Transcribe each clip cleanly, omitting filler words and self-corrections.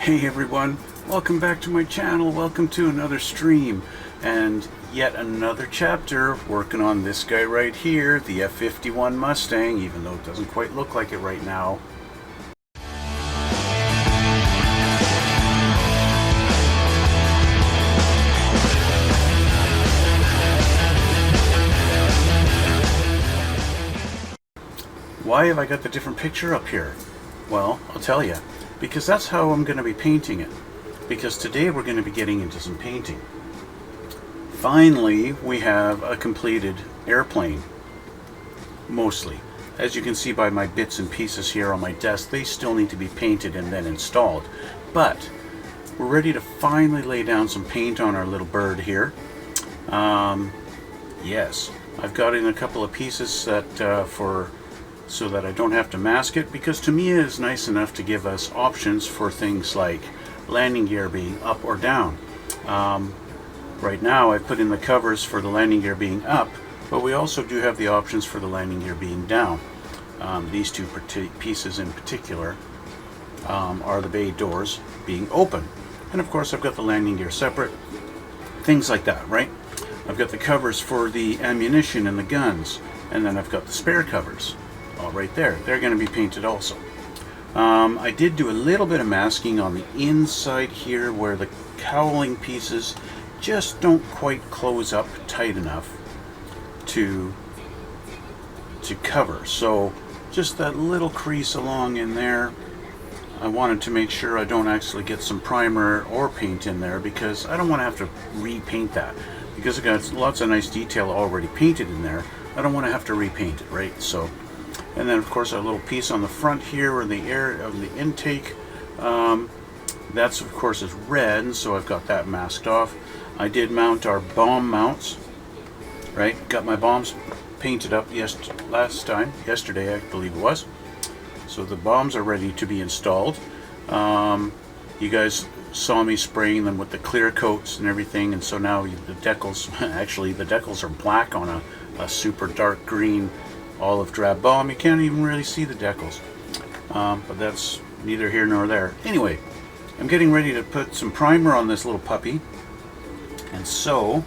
Hey everyone, welcome back to my channel. Welcome to another stream and yet another chapter working on this guy right here, the F-51 Mustang, even though it doesn't quite look like it right now. Why have I got the different picture up here? Well, I'll tell you. Because that's how I'm going to be painting it. Because today we're going to be getting into some painting. Finally, we have a completed airplane. Mostly. As you can see by my bits and pieces here on my desk, they still need to be painted and then installed. But we're ready to finally lay down some paint on our little bird here. Yes, I've got in a couple of pieces that so that I don't have to mask it, because Tamiya is nice enough to give us options for things like landing gear being up or down. Right now I've put in the covers for the landing gear being up, but we also do have the options for the landing gear being down. These two pieces in particular are the bay doors being open. And of course I've got the landing gear separate, things like that, right? I've got the covers for the ammunition and the guns, and then I've got the spare covers. All right there. They're going to be painted also. I did do a little bit of masking on the inside here where the cowling pieces just don't quite close up tight enough to cover. So just that little crease along in there, I wanted to make sure I don't actually get some primer or paint in there, because I don't want to have to repaint that, because I've got lots of nice detail already painted in there. I don't want to have to repaint it, right? So. And then of course our little piece on the front here, where the air of the intake, that's of course is red, so I've got that masked off. I did mount our bomb mounts, right? Got my bombs painted up yesterday I believe it was. So the bombs are ready to be installed. You guys saw me spraying them with the clear coats and everything, and so now the decals, actually the decals are black on a super dark green olive drab bomb. You can't even really see the decals, but that's neither here nor there. Anyway, I'm getting ready to put some primer on this little puppy, and so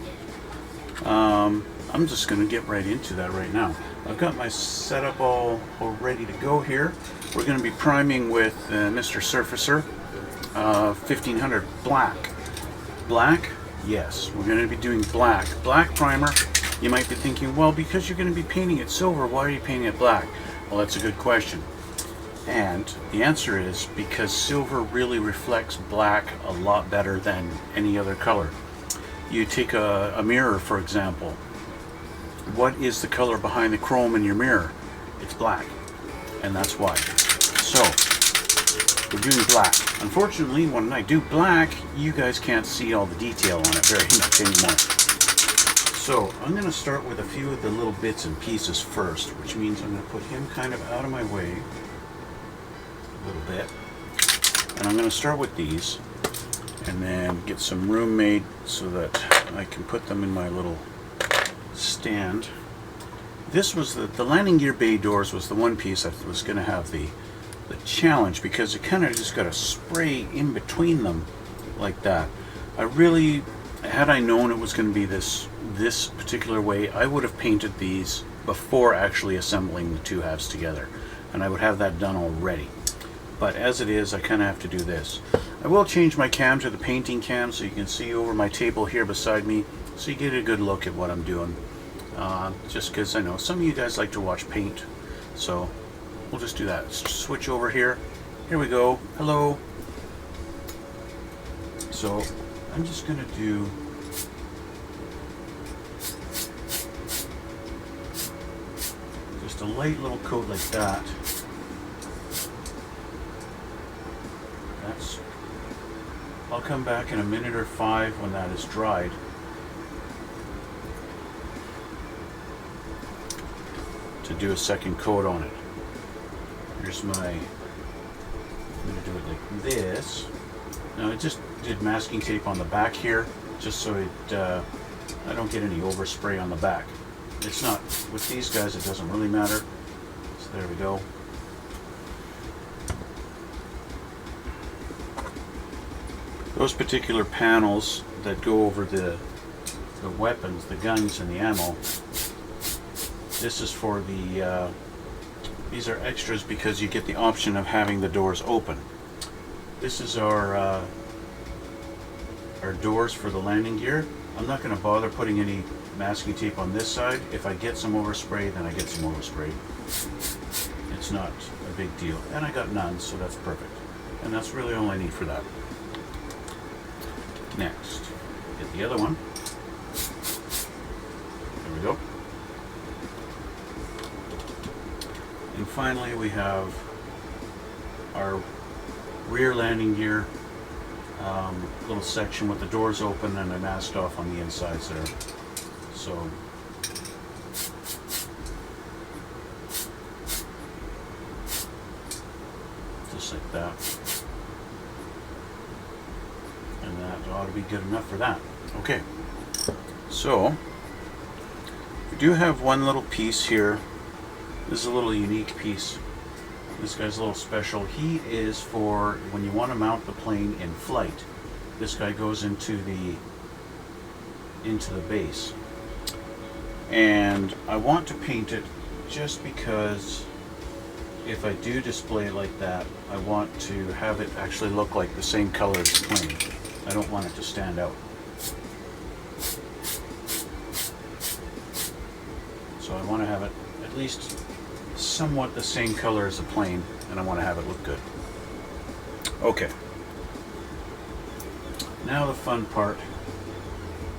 I'm just going to get right into that right now. I've got my setup all ready to go here. We're going to be priming with Mr. Surfacer 1500 black. Black? Yes, we're going to be doing black primer. You might be thinking, well, because you're going to be painting it silver, why are you painting it black? Well, that's a good question. And the answer is because silver really reflects black a lot better than any other color. You take a mirror, for example. What is the color behind the chrome in your mirror? It's black. And that's why. So, we're doing black. Unfortunately, when I do black, you guys can't see all the detail on it very much anymore. So I'm going to start with a few of the little bits and pieces first, which means I'm going to put him kind of out of my way a little bit. And I'm going to start with these and then get some room made so that I can put them in my little stand. This was the landing gear bay doors was the one piece that was going to have the challenge, because it kind of just got a spray in between them like that. Had I known it was going to be this particular way, I would have painted these before actually assembling the two halves together, and I would have that done already. But as it is, I kind of have to do this. I will change my cam to the painting cam so you can see over my table here beside me, so you get a good look at what I'm doing. Just because I know some of you guys like to watch paint, so we'll just do that. Let's switch over here. Here we go. Hello. So I'm just going to do just a light little coat like that. I'll come back in a minute or 5 when that is dried. To do a second coat on it. Here's I'm going to do it like this. Now I just did masking tape on the back here, just so I don't get any overspray on the back. It's not, with these guys it doesn't really matter. So there we go. those particular panels that go over the weapons, the guns and the ammo, this is for the these are extras because you get the option of having the doors open. This is our doors for the landing gear. I'm not going to bother putting any masking tape on this side. If I get some overspray, then I get some overspray. It's not a big deal. And I got none, so that's perfect. And that's really all I need for that. Next, get the other one. There we go. And finally we have our rear landing gear, little section with the doors open and they're masked off on the insides there. So just like that. And that ought to be good enough for that. Okay, so we do have one little piece here. This is a little unique piece. This guy's a little special. He is for when you want to mount the plane in flight. This guy goes into the base. And I want to paint it just because if I do display it like that, I want to have it actually look like the same color as the plane. I don't want it to stand out. So I want to have it at least somewhat the same color as the plane, and I want to have it look good. Okay. Now the fun part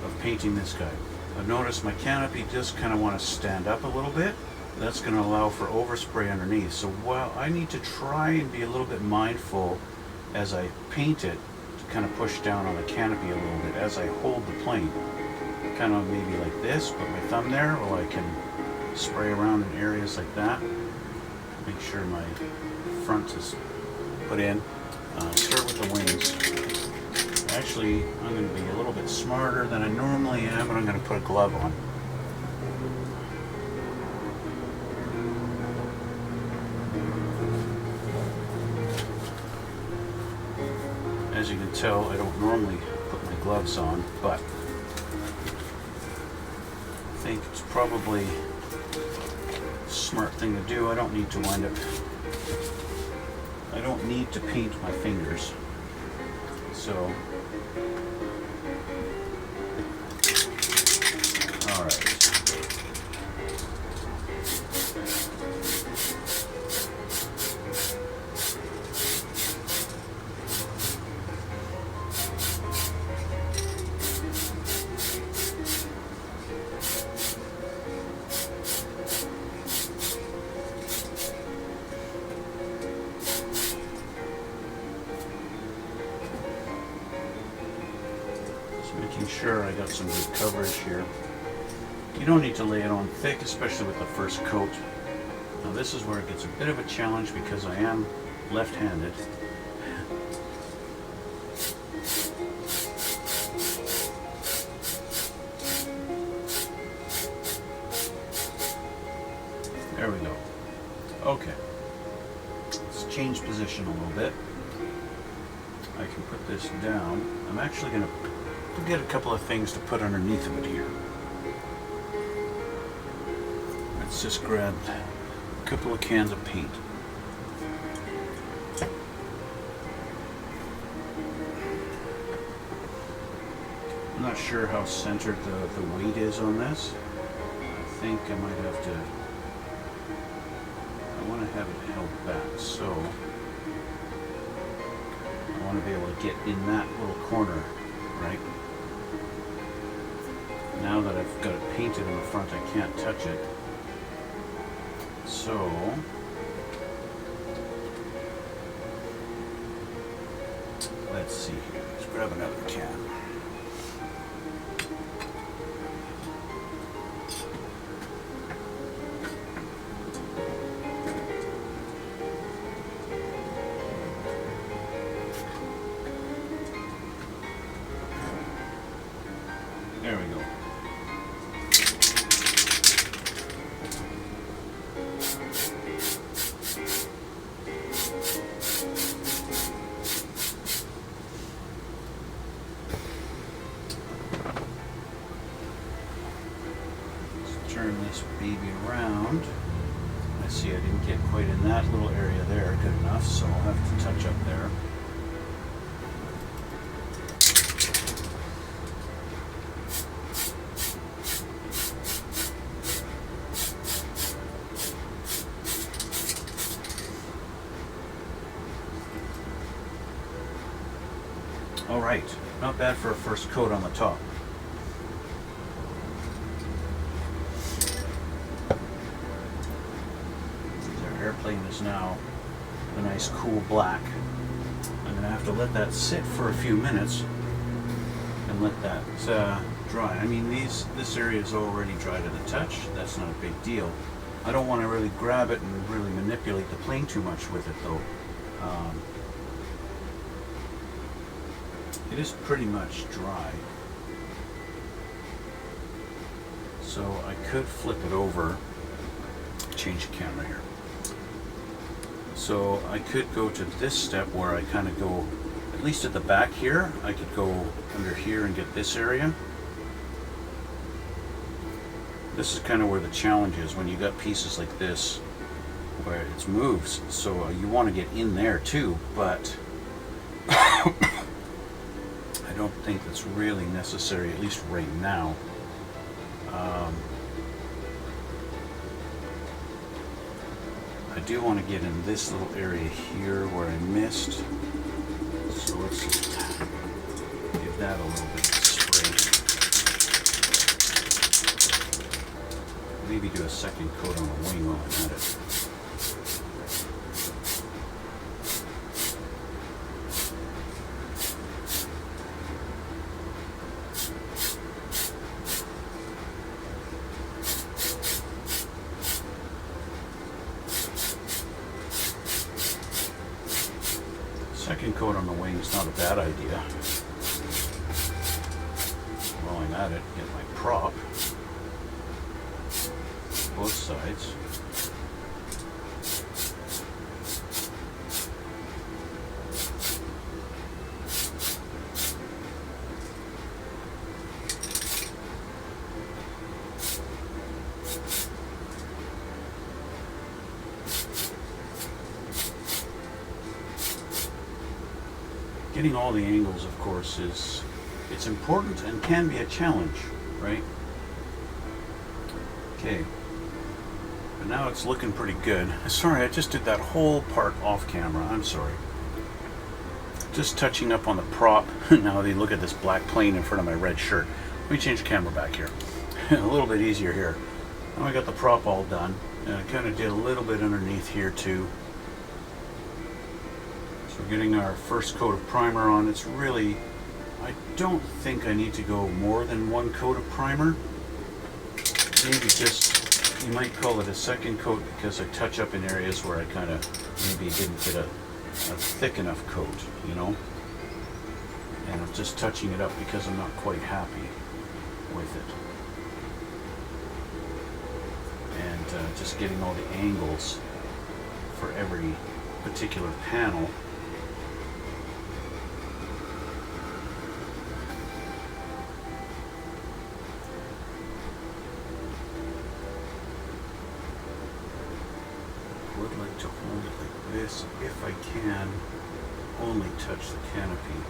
of painting this guy. I've noticed my canopy does kind of want to stand up a little bit. That's going to allow for overspray underneath. So while I need to try and be a little bit mindful as I paint it to kind of push down on the canopy a little bit as I hold the plane. Kind of maybe like this, put my thumb there, or I can spray around in areas like that. Make sure my front is put in. Start with the wings. Actually, I'm going to be a little bit smarter than I normally am, and I'm going to put a glove on. As you can tell, I don't normally put my gloves on, but I think it's probably a smart thing to do. I don't need to I don't need to paint my fingers. So, all right. Making sure I got some good coverage here. You don't need to lay it on thick, especially with the first coat. Now this is where it gets a bit of a challenge because I am left-handed. There we go. Okay. Let's change position a little bit. I can put this down. I'm actually going to get a couple of things to put underneath of it here. Let's just grab a couple of cans of paint. I'm not sure how centered the weight is on this. I think I might have to, I want to have it held back, so I want to be able to get in that little corner, right? Now that I've got it painted in the front, I can't touch it. So, let's see here. Let's grab another can. There we go. this baby around. I see I didn't get quite in that little area there good enough, so I'll have to touch up there. All right, not bad for a first coat on the top. Our airplane is now a nice cool black. I'm going to have to let that sit for a few minutes and let that dry. I mean, this area is already dry to the touch. That's not a big deal. I don't want to really grab it and really manipulate the plane too much with it, though. It is pretty much dry. So I could flip it over, change the camera here. So I could go to this step where I kind of go, at least at the back here, I could go under here and get this area. This is kind of where the challenge is when you got pieces like this where it's moves. So you want to get in there too, but I don't think that's really necessary, at least right now. I do want to get in this little area here where I missed. So let's just give that a little bit of spray. Maybe do a second coat on the wing while I'm at it. Second coat on the wing is not a bad idea. While I'm at it, get my prop, both sides. Getting all the angles, of course, it's important and can be a challenge, right? Okay, but now it's looking pretty good. Sorry, I just did that whole part off camera. I'm sorry. Just touching up on the prop. Now they look at this black plane in front of my red shirt. Let me change the camera back here. A little bit easier here. Now I got the prop all done, and I kind of did a little bit underneath here too. We're getting our first coat of primer on. It's really, I don't think I need to go more than one coat of primer. Maybe just, you might call it a second coat because I touch up in areas where I kind of maybe didn't get a thick enough coat, you know? And I'm just touching it up because I'm not quite happy with it. And just getting all the angles for every particular panel. Would like to hold it like this if I can only touch the canopy.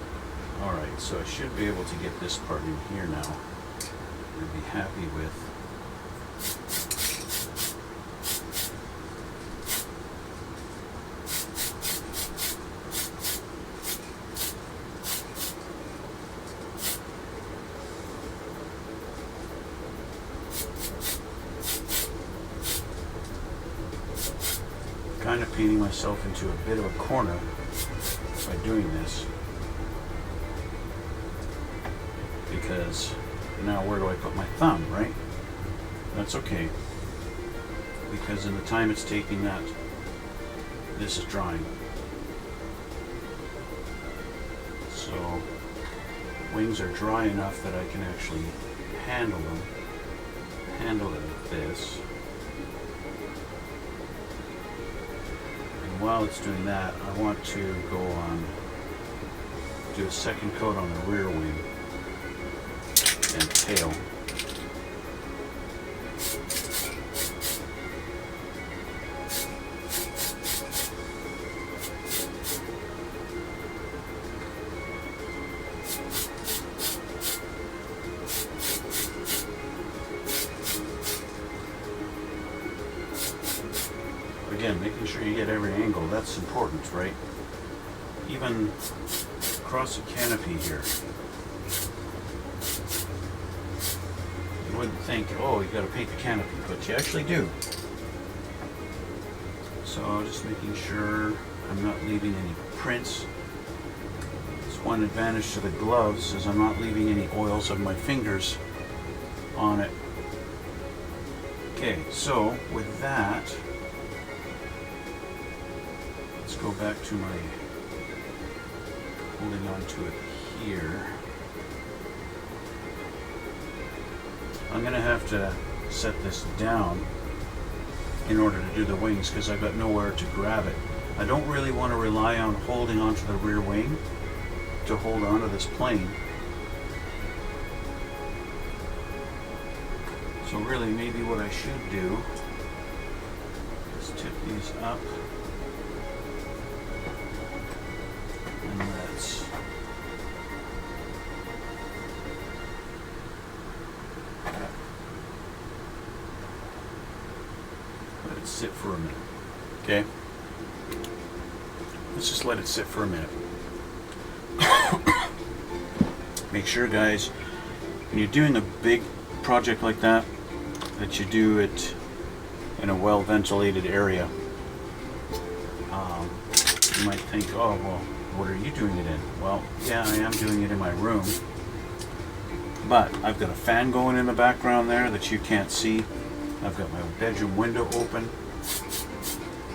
Alright, so I should be able to get this part in here now and be happy with. Kind of painting myself into a bit of a corner by doing this, because now where do I put my thumb, right? That's okay, because in the time it's taking that, this is drying. So wings are dry enough that I can actually handle them, handle it like this. While it's doing that, I want to go on, do a second coat on the rear wing and tail. Again, making sure you get every angle, that's important, right? Even across the canopy here. You wouldn't think, oh, you got to paint the canopy, but you actually do. So just making sure I'm not leaving any prints. It's one advantage to the gloves is I'm not leaving any oils of my fingers on it. Okay, so with that, let's go back to my holding on to it here. I'm going to have to set this down in order to do the wings because I've got nowhere to grab it. I don't really want to rely on holding onto the rear wing to hold onto this plane. So really maybe what I should do is tip these up and let's let it sit for a minute. Okay? Let's just let it sit for a minute. Make sure, guys, when you're doing a big project like that, that you do it in a well ventilated area. You might think, oh, well, what are you doing it in? Well, yeah, I am doing it in my room. But I've got a fan going in the background there that you can't see. I've got my bedroom window open.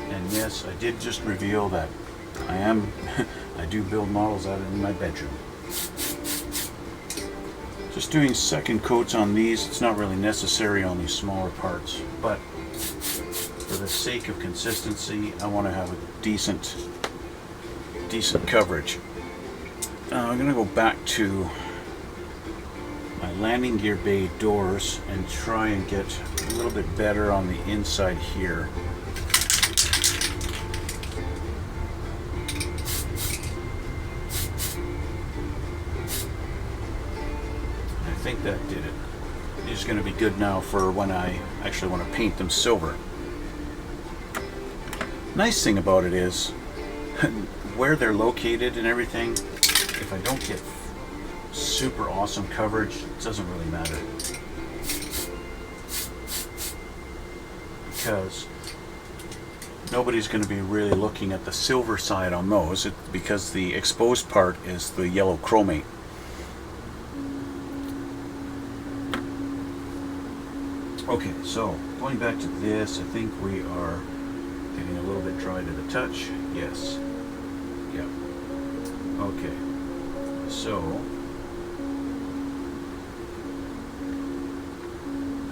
And yes, I did just reveal that I do build models out in my bedroom. Just doing second coats on these, it's not really necessary on these smaller parts, but for the sake of consistency, I want to have a decent coverage. I'm going to go back to my landing gear bay doors and try and get a little bit better on the inside here. I think that did it. These are going to be good now for when I actually want to paint them silver. Nice thing about it is where they're located and everything, if I don't get super awesome coverage, it doesn't really matter. Because nobody's going to be really looking at the silver side on those because the exposed part is the yellow chromate. Okay, so going back to this, I think we are getting a little bit dry to the touch. Yes. Yep. Okay. So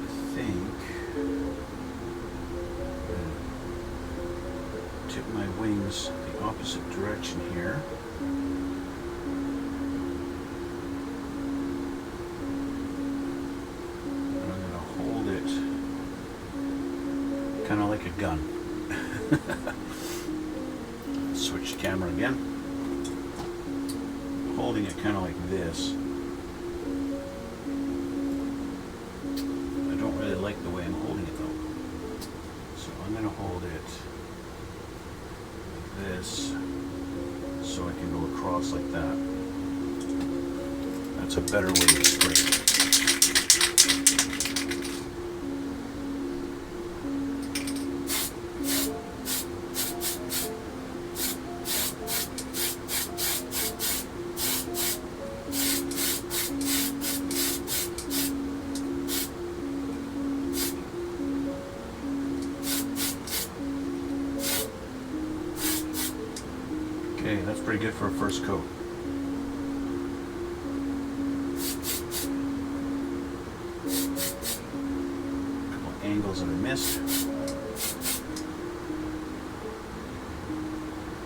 I think I'm going to tip my wings the opposite direction here. Kind of like a gun. Switch the camera again. Holding it kind of like this. I don't really like the way I'm holding it though. So I'm going to hold it like this so I can go across like that. That's a better way to spray. Okay, that's pretty good for a first coat. A couple angles that I missed.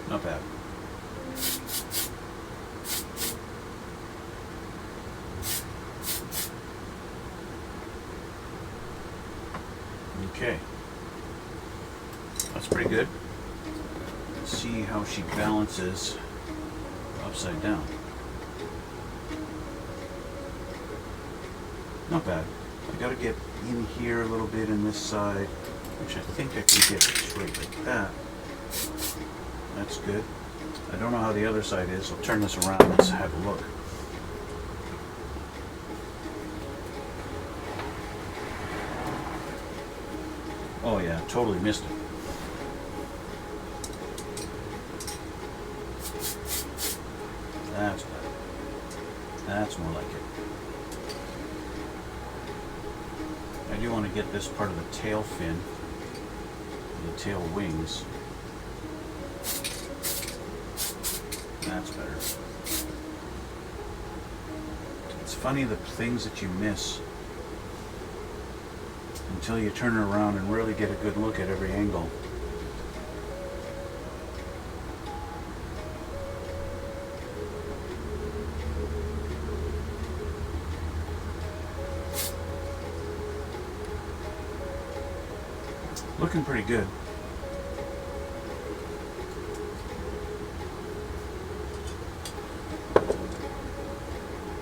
Not bad. Okay. That's pretty good. See how she balances upside down. Not bad. I gotta get in here a little bit in this side. which I think I can get straight like that. That's good. I don't know how the other side is. I'll turn this around. Let's have a look. Oh yeah, totally missed it. That's better. That's more like it. I do want to get this part of the tail fin, the tail wings. That's better. It's funny the things that you miss until you turn it around and really get a good look at every angle. Looking pretty good.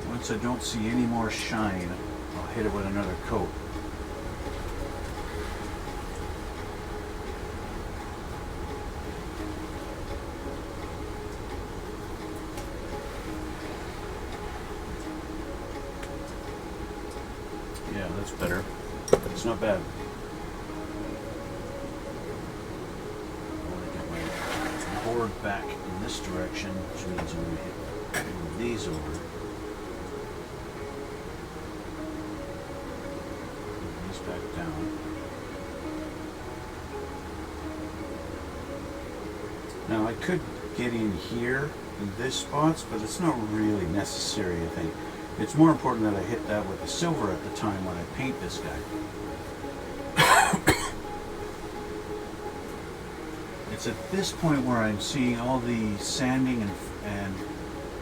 Once I don't see any more shine, I'll hit it with another coat. Yeah, that's better. It's not bad. Board back in this direction, which means I'm going to move these over. Move these back down. Now I could get in here in this spots, but it's not really necessary, I think. It's more important that I hit that with the silver at the time when I paint this guy. It's at this point where I'm seeing all the sanding and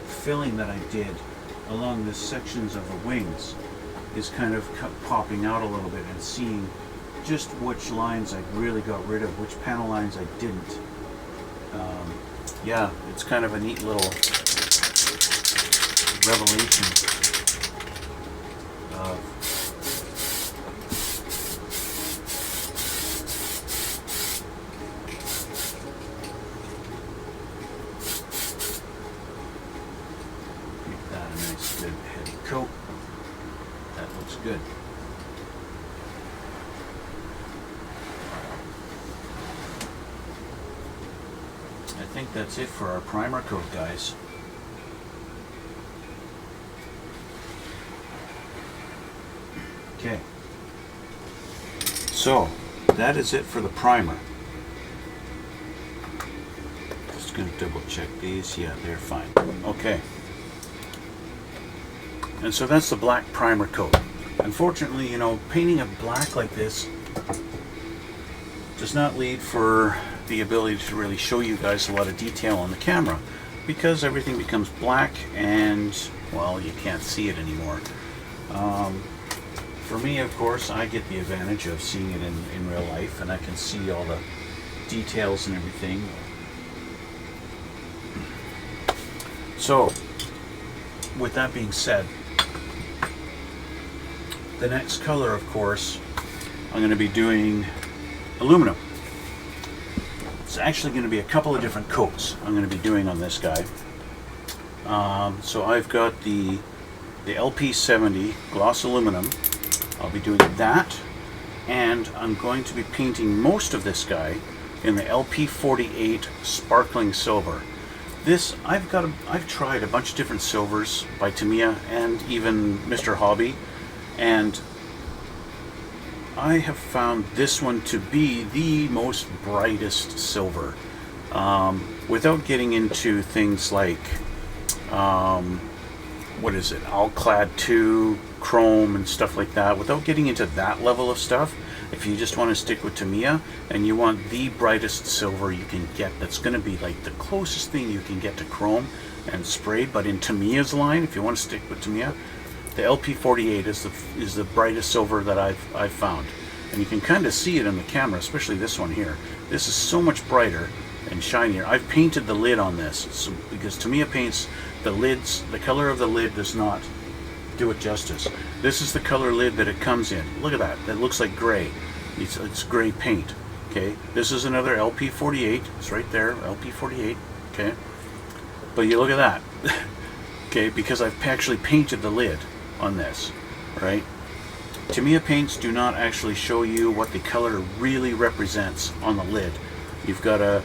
filling that I did along the sections of the wings is kind of popping out a little bit, and seeing just which lines I really got rid of, which panel lines I didn't. Yeah, it's kind of a neat little revelation of heavy coat. That looks good. I think that's it for our primer coat, guys. Okay. So, that is it for the primer. Just going to double check these. Yeah, they're fine. Okay. And so that's the black primer coat. Unfortunately, you know, painting it black like this does not lead for the ability to really show you guys a lot of detail on the camera, because everything becomes black and, well, you can't see it anymore. For me, of course, I get the advantage of seeing it in real life, and I can see all the details and everything. So, with that being said, the next color, of course, I'm going to be doing aluminum. It's actually going to be a couple of different coats I'm going to be doing on this guy. So I've got the LP70 gloss aluminum. I'll be doing that, and I'm going to be painting most of this guy in the LP48 sparkling silver. This, I've tried a bunch of different silvers by Tamiya and even Mr. Hobby, and I have found this one to be the most brightest silver. Without getting into things like, what is it, Alclad 2, chrome and stuff like that, without getting into that level of stuff, if you just want to stick with Tamiya and you want the brightest silver you can get, that's going to be like the closest thing you can get to chrome and spray, but in Tamiya's line, if you want to stick with Tamiya, the LP48 is the brightest silver that I've found, and you can kind of see it in the camera, especially this one here. This is so much brighter and shinier. I've painted the lid on this because Tamiya paints the lids. The color of the lid does not do it justice. This is the color lid that it comes in. Look at that. That looks like gray. It's gray paint. Okay, this is another LP48. It's right there, LP48. Okay, but you look at that. Okay, because I've actually painted the lid on this, right? Tamiya paints do not actually show you what the color really represents on the lid. You've got to,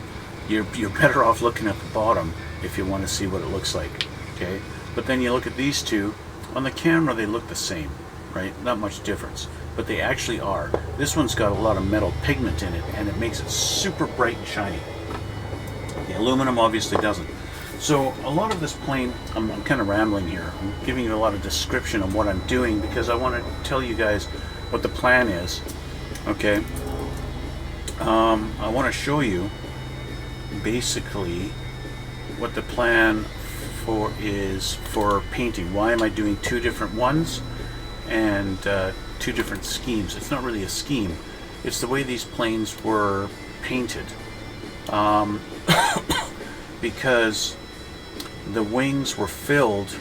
you're better off looking at the bottom if you want to see what it looks like. Okay, but then you look at these two. On the camera, they look the same, right? Not much difference, but they actually are. This one's got a lot of metal pigment in it, and it makes it super bright and shiny. The aluminum obviously doesn't. So a lot of this plane, I'm kind of rambling here. I'm giving you a lot of description of what I'm doing because I want to tell you guys what the plan is. Okay. I want to show you basically what the plan is for painting. Why am I doing two different ones and two different schemes? It's not really a scheme. It's the way these planes were painted. Because the wings were filled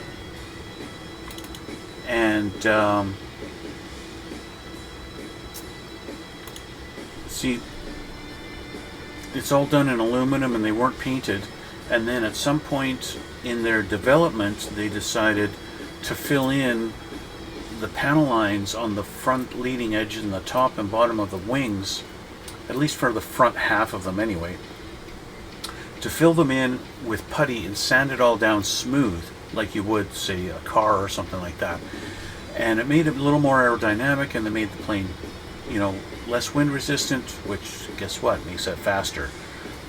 and see, it's all done in aluminum and they weren't painted, and then at some point in their development they decided to fill in the panel lines on the front leading edge and the top and bottom of the wings, at least for the front half of them anyway, to fill them in with putty and sand it all down smooth like you would, say, a car or something like that. And it made it a little more aerodynamic, and they made the plane, you know, less wind resistant, which, guess what, makes it faster.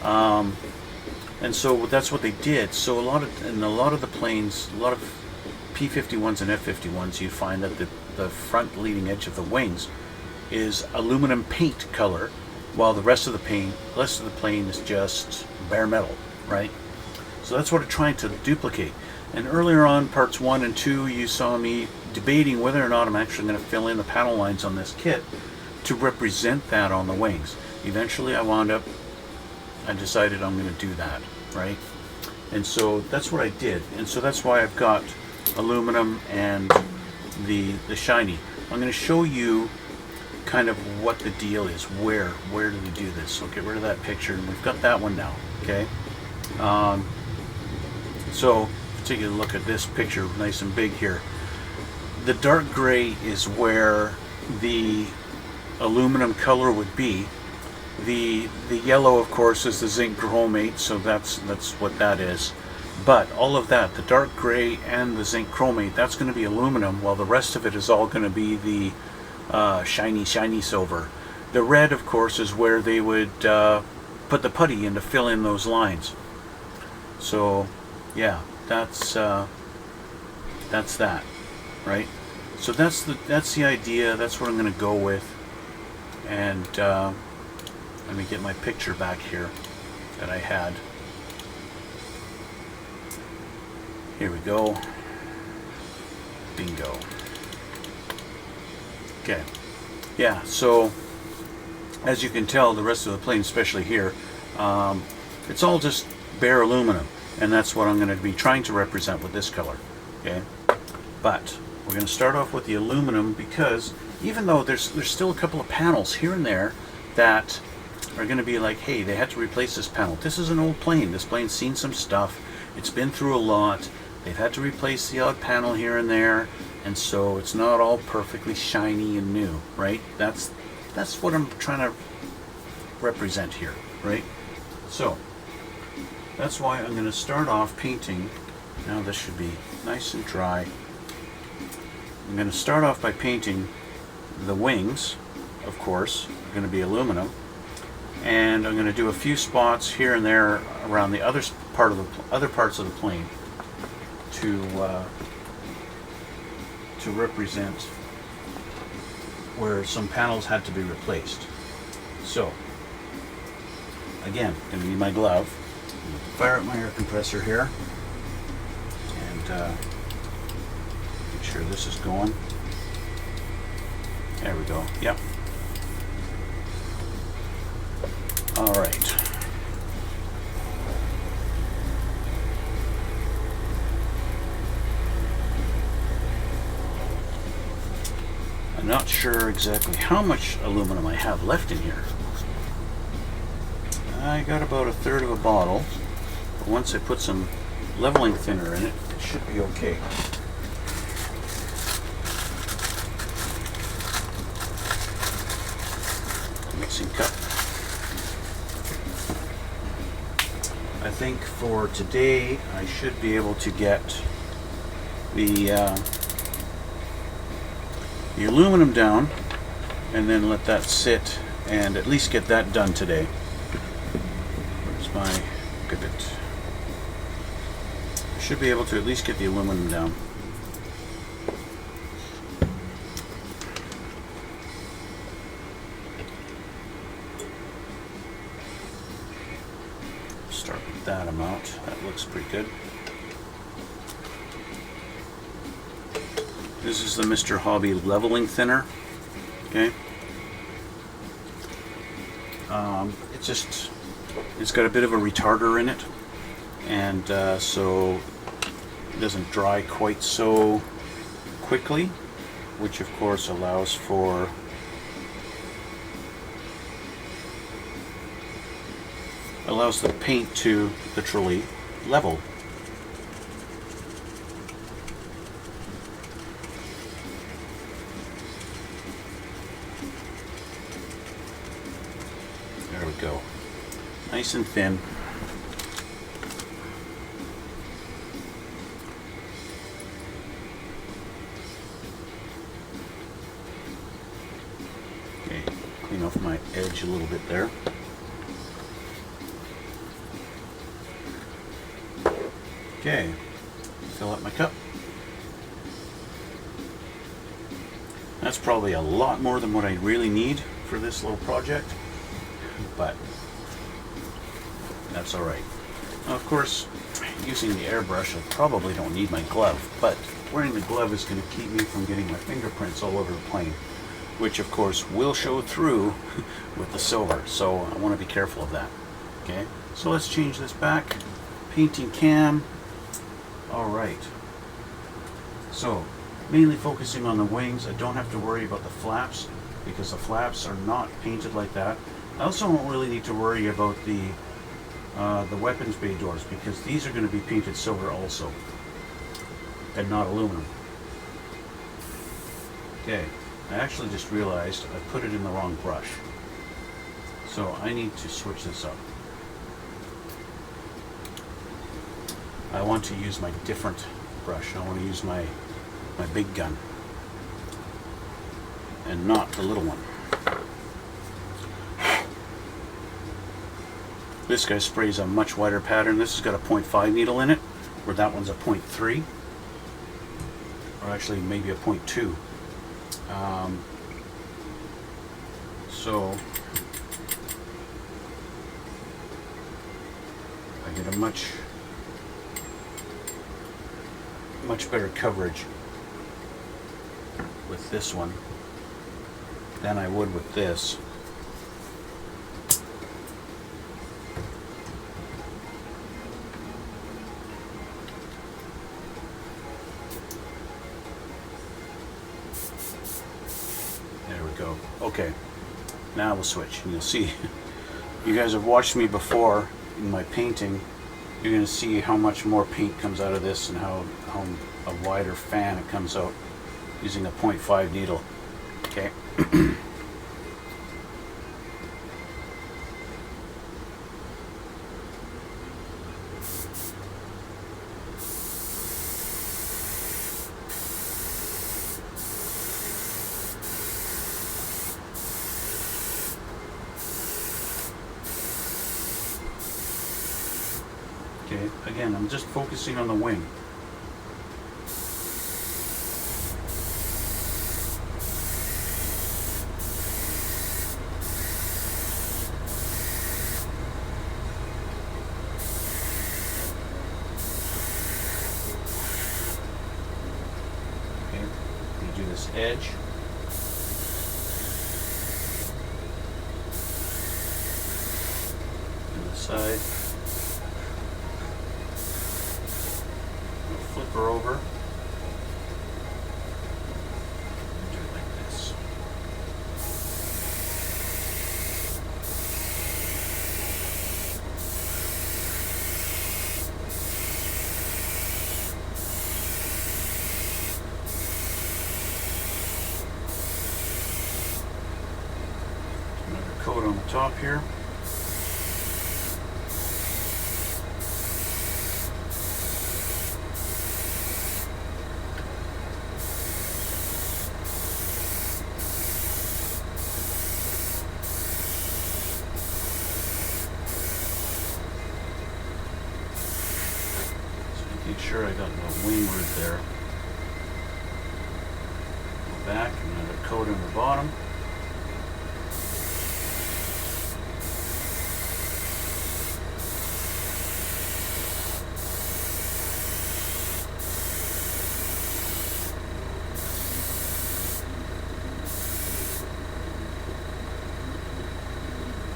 And so that's what they did. So a lot of the planes, a lot of P-51s and F-51s, you find that the front leading edge of the wings is aluminum paint color, while the rest of the plane is just bare metal, right? So that's what I'm trying to duplicate. And earlier on, parts 1 and 2, you saw me debating whether or not I'm actually going to fill in the panel lines on this kit to represent that on the wings. Eventually I decided I'm going to do that, right? And so that's what I did. And so that's why I've got aluminum and the shiny. I'm going to show you kind of what the deal is. Where do we do this? So get rid of that picture, and we've got that one now. Okay. So take a look at this picture, nice and big here. The dark gray is where the aluminum color would be. The yellow, of course, is the zinc chromate, so that's what that is. But all of that, the dark gray and the zinc chromate, that's going to be aluminum, while the rest of it is all going to be the shiny silver. The red, of course, is where they would put the putty in to fill in those lines. So yeah, that's that, right? So that's the idea. That's what I'm going to go with. And let me get my picture back here that I had. Here we go. Bingo. Okay. Yeah, so as you can tell, the rest of the plane, especially here, it's all just bare aluminum, and that's what I'm going to be trying to represent with this color. Okay, but we're going to start off with the aluminum, because even though there's still a couple of panels here and there that are going to be like, hey, they had to replace this panel. This is an old plane. This plane's seen some stuff. It's been through a lot. They've had to replace the odd panel here and there, and so it's not all perfectly shiny and new, right? That's what I'm trying to represent here, right? So that's why I'm going to start off painting. Now this should be nice and dry. I'm going to start off by painting the wings, of course, are going to be aluminum, and I'm going to do a few spots here and there around the other parts of the plane to represent where some panels had to be replaced. So again, going to need my glove. I'm going to fire up my air compressor here and make sure this is going. There we go. Yep. All right. not sure exactly how much aluminum I have left in here. I got about a third of a bottle, but once I put some leveling thinner in it, it should be okay. Mixing cup. I think for today I should be able to get the aluminum down and then let that sit and at least get that done today. Where's my pivot? I should be able to at least get the aluminum down. Start with that amount. That looks pretty good. This is the Mr. Hobby leveling thinner. Okay. It's got a bit of a retarder in it, and so it doesn't dry quite so quickly, which of course allows the paint to literally level. There we go. Nice and thin. Okay, clean off my edge a little bit there. Okay, fill up my cup. That's probably a lot more than what I really need for this little project, but that's alright. Now, of course, using the airbrush, I probably don't need my glove, but wearing the glove is going to keep me from getting my fingerprints all over the plane, which of course will show through with the silver, so I want to be careful of that. Okay, so let's change this back. Painting cam. Alright, so mainly focusing on the wings. I don't have to worry about the flaps because the flaps are not painted like that. I also don't really need to worry about the weapons bay doors because these are going to be painted silver also and not aluminum. Okay, I actually just realized I put it in the wrong brush, so I need to switch this up. I want to use my different brush. I want to use my big gun and not the little one. This guy sprays a much wider pattern. This has got a 0.5 needle in it, where that one's a 0.3, or actually maybe a 0.2. So I get a much better coverage with this one than I would with this. There we go. Okay, now we'll switch and you'll see. You guys have watched me before in my painting. You're going to see how much more paint comes out of this and how a wider fan it comes out using a 0.5 needle. Okay. Okay, again, I'm just focusing on the wing. Okay, I'm going to do this edge. And the side. Flip her over. Do it like this. on the top here. Make sure I got the wing root there. Go back, another coat on the bottom.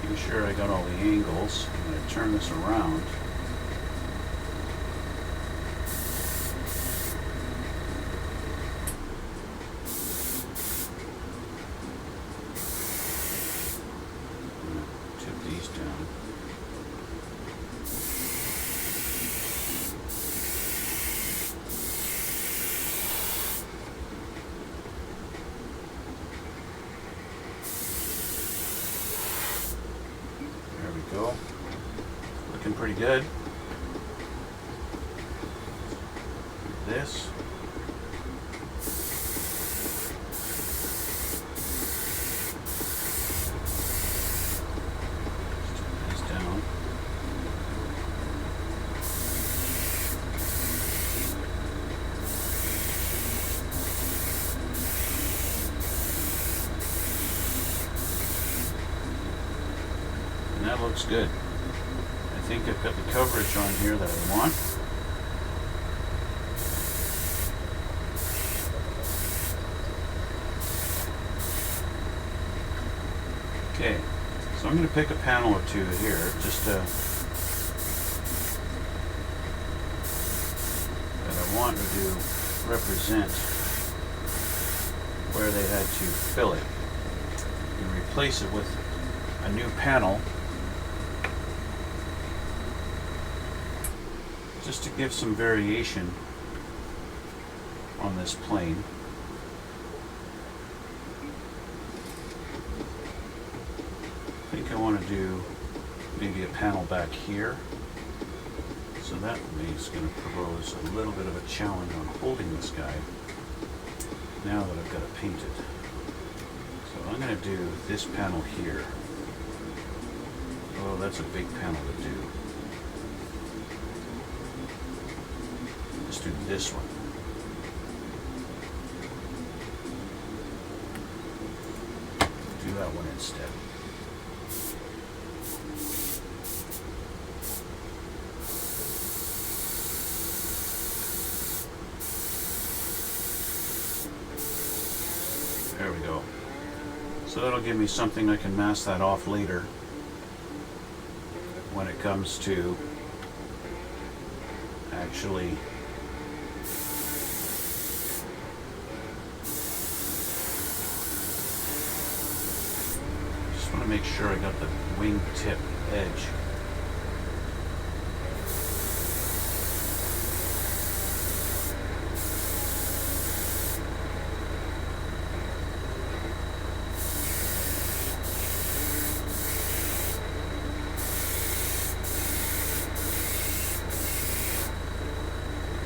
Making sure I got all the angles. I'm going to turn this around. Go. Looking pretty good. This. Turn these down. And that looks good. I think I've got the coverage on here that I want. Okay, so I'm going to pick a panel or two here just that I want to represent where they had to fill it and replace it with a new panel, just to give some variation on this plane. I think I want to do maybe a panel back here, so that is going to propose a little bit of a challenge on holding this guy now that I've got it painted. So I'm going to do this panel here. Oh, that's a big panel to do. Let's do this one. Do that one instead. There we go. So that'll give me something I can mask that off later when it comes to actually just want to make sure I got the wingtip edge.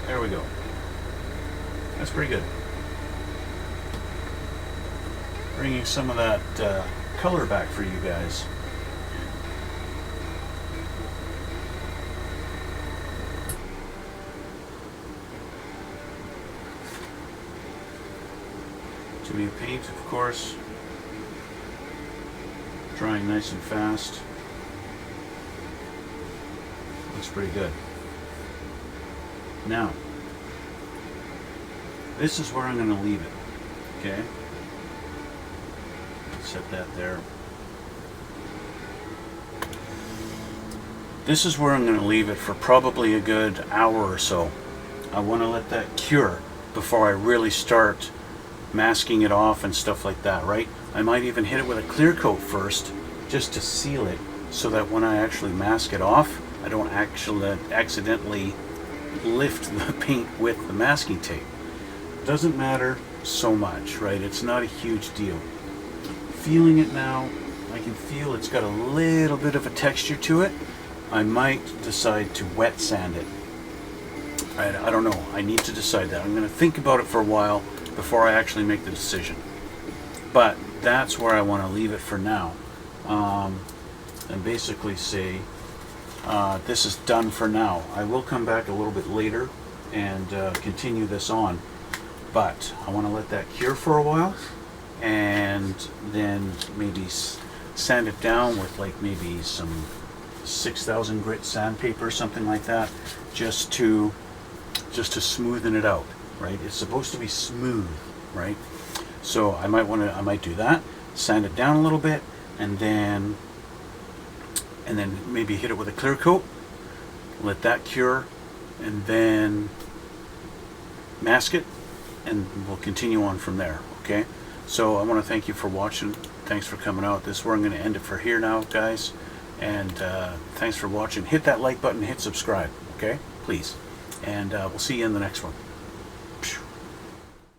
There we go. That's pretty good. Bringing some of that color back for you guys. Tamiya paint, of course. Drying nice and fast. Looks pretty good. Now, this is where I'm going to leave it, okay? Set that there. This is where I'm going to leave it for probably a good hour or so. I want to let that cure before I really start masking it off and stuff like that, right? I might even hit it with a clear coat first just to seal it so that when I actually mask it off, I don't actually accidentally lift the paint with the masking tape. Doesn't matter so much, right? It's not a huge deal. Feeling it now, I I can feel it's got a little bit of a texture to it, I might decide to wet sand it. I don't know. I need to decide that. I'm going to think about it for a while before I actually make the decision. But that's where I want to leave it for now. And basically say, this is done for now. I will come back a little bit later and continue this on. But I want to let that cure for a while and then maybe sand it down with like maybe some 6,000 grit sandpaper, something like that, just to smoothen it out, right? It's supposed to be smooth, right? So I might do that, sand it down a little bit, and then maybe hit it with a clear coat, let that cure, and then mask it, and we'll continue on from there. Okay, so I want to thank you for watching. Thanks for coming out. This is where I'm going to end it for here now, guys, and thanks for watching. Hit that like button, hit subscribe, okay, please, and we'll see you in the next one.